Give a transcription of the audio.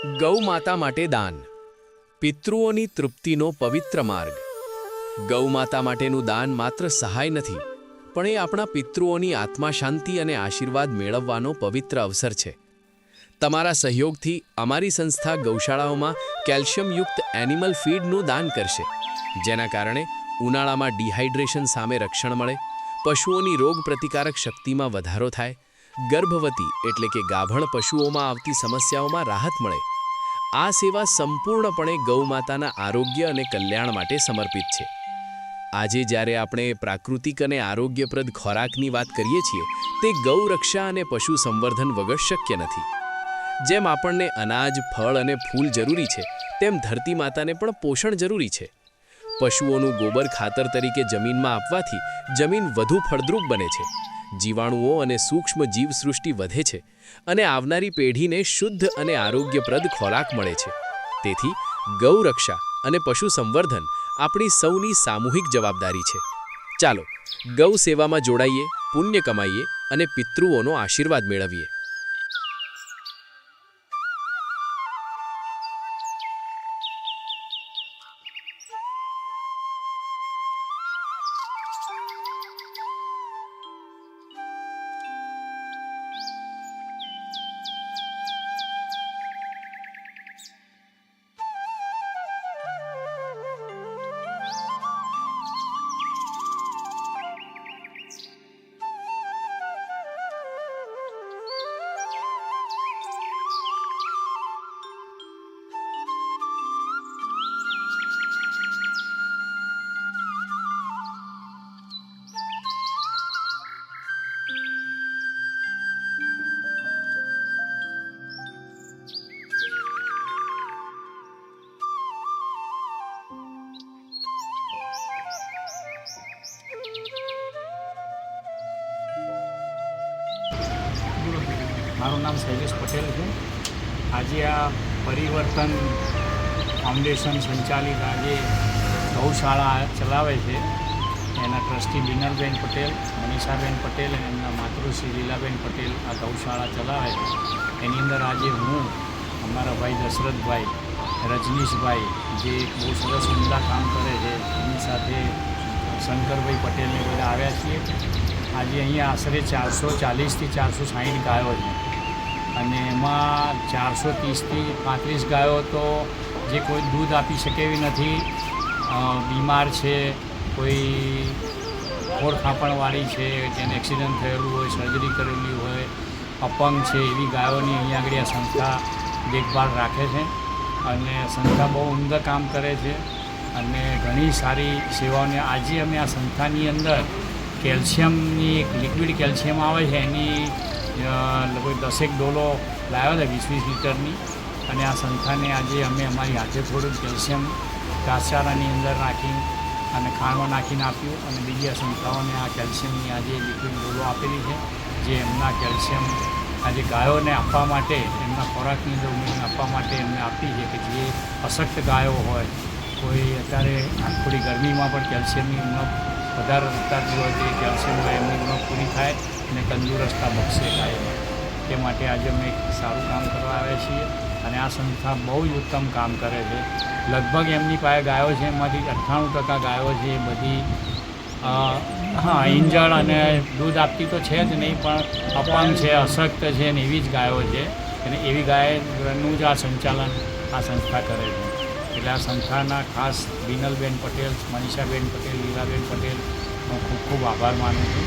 ગૌ માતા માટે દાન, પિતૃઓની તૃપ્તિનો પવિત્ર માર્ગ। ગૌ માતા માટેનું દાન માત્ર સહાય નથી, પણ એ આપણા પિતૃઓની આત્મા શાંતિ અને આશીર્વાદ મેળવવાનો પવિત્ર અવસર છે। તમારા સહયોગથી અમારી સંસ્થા ગૌશાળાઓમાં કેલ્શિયમયુક્ત એનિમલ ફીડનું દાન કરશે, જેના કારણે ઉનાળામાં ડિહાઇડ્રેશન સામે રક્ષણ મળે, પશુઓની રોગ પ્રતિકારક શક્તિમાં વધારો થાય, ગર્ભવતી એટલે કે ગાભણ પશુઓમાં આવતી સમસ્યાઓમાં રાહત મળે। આ સેવા સંપૂર્ણપણે ગૌમાતાના આરોગ્ય અને કલ્યાણ માટે સમર્પિત છે। આજે જ્યારે આપણે પ્રાકૃતિક અને આરોગ્યપ્રદ ખોરાકની વાત કરીએ છીએ, તે ગૌરક્ષા અને પશુ સંવર્ધન વગર શક્ય નથી। જેમ આપણને અનાજ, ફળ અને ફૂલ જરૂરી છે, તેમ ધરતી માતાને પણ પોષણ જરૂરી છે। પશુઓનું ગોબર ખાતર તરીકે જમીનમાં આપવાથી જમીન વધુ ફળદ્રુપ બને છે, જીવાણુઓ અને સૂક્ષ્મ જીવસૃષ્ટિ વધે છે અને આવનારી પેઢીને શુદ્ધ અને આરોગ્યપ્રદ ખોરાક મળે છે। તેથી ગૌરક્ષા અને પશુ સંવર્ધન આપણી સૌની સામૂહિક જવાબદારી છે। ચાલો ગૌ સેવામાં જોડાઈએ, પુણ્ય કમાઈએ અને પિતૃઓનો આશીર્વાદ મેળવીએ। મારું નામ શૈલેષ પટેલ છે। આજે આ પરિવર્તન ફાઉન્ડેશન સંચાલિત આજે ગૌશાળા ચલાવે છે, એના ટ્રસ્ટી બિનલબેન પટેલ, મનીષાબેન પટેલ અને એમના માતૃશ્રી લીલાબેન પટેલ આ ગૌશાળા ચલાવે છે। એની અંદર આજે હું, અમારા ભાઈ દશરથભાઈ, રજનીશભાઈ જે બહુ સરસ ઉમદા કામ કરે છે, એની સાથે શંકરભાઈ પટેલને બધા આવ્યા છીએ। આજે અહીંયા આશરે 440થી 460 ગાયો છે અને એમાં 430થી 35 ગાયો તો જે કોઈ દૂધ આપી શકે એવી નથી, બીમાર છે, કોઈ ખોળખાંપણવાળી છે, જેને એક્સિડન્ટ થયેલું હોય, સર્જરી કરેલી હોય, અપંગ છે, એવી ગાયોની અહીંયા આગળ આ સંસ્થા દેખભાળ રાખે છે અને સંસ્થા બહુ ઉમદા કામ કરે છે અને ઘણી સારી સેવાઓને આજે અમે આ સંસ્થાની અંદર કેલ્શિયમની એક લિક્વિડ કેલ્શિયમ આવે છે, એની લગભગ 10 ડોલો લાવ્યો છે 20-20 લીટરની અને આ સંસ્થાને આજે અમે અમારી હાથે થોડું કેલ્શિયમ ઘાસચારાની અંદર નાખી અને ખાણમાં નાખીને આપ્યું અને બીજી આ સંસ્થાઓને આ કેલ્શિયમની આજે લિક્વિડ ડોલો આપેલી છે, જે એમના કેલ્શિયમ આજે ગાયોને આપવા માટે, એમના ખોરાકની અંદર ઉમેરીને આપવા માટે એમને આપી છે કે જે અશક્ત ગાયો હોય, કોઈ અત્યારે થોડી ગરમીમાં પણ કેલ્શિયમની ઉણપ વધારે ઉતારતી હોય તો એ કેલ્શિયમ હોય એમની ઉણપ પૂરી થાય અને તંદુરસ્તા બચશે ગાયમાં। તે માટે આજે અમે એક સારું કામ કરવા આવ્યા છીએ અને આ સંસ્થા બહુ જ ઉત્તમ કામ કરે છે। લગભગ એમની પાસે ગાયો છે, એમાંથી 98% ગાયો છે એ બધી ઇંજળ અને દૂધ આપતી તો છે જ નહીં, પણ અપંગ છે, અશક્ત છે ને એવી જ ગાયો છે અને એવી ગાયનું જ આ સંચાલન આ સંસ્થા કરે છે। એટલે આ સંસ્થાના ખાસ બિનલબેન પટેલ, મનીષાબેન પટેલ, લીલાબેન પટેલ હું ખૂબ ખૂબ આભાર માનું છું।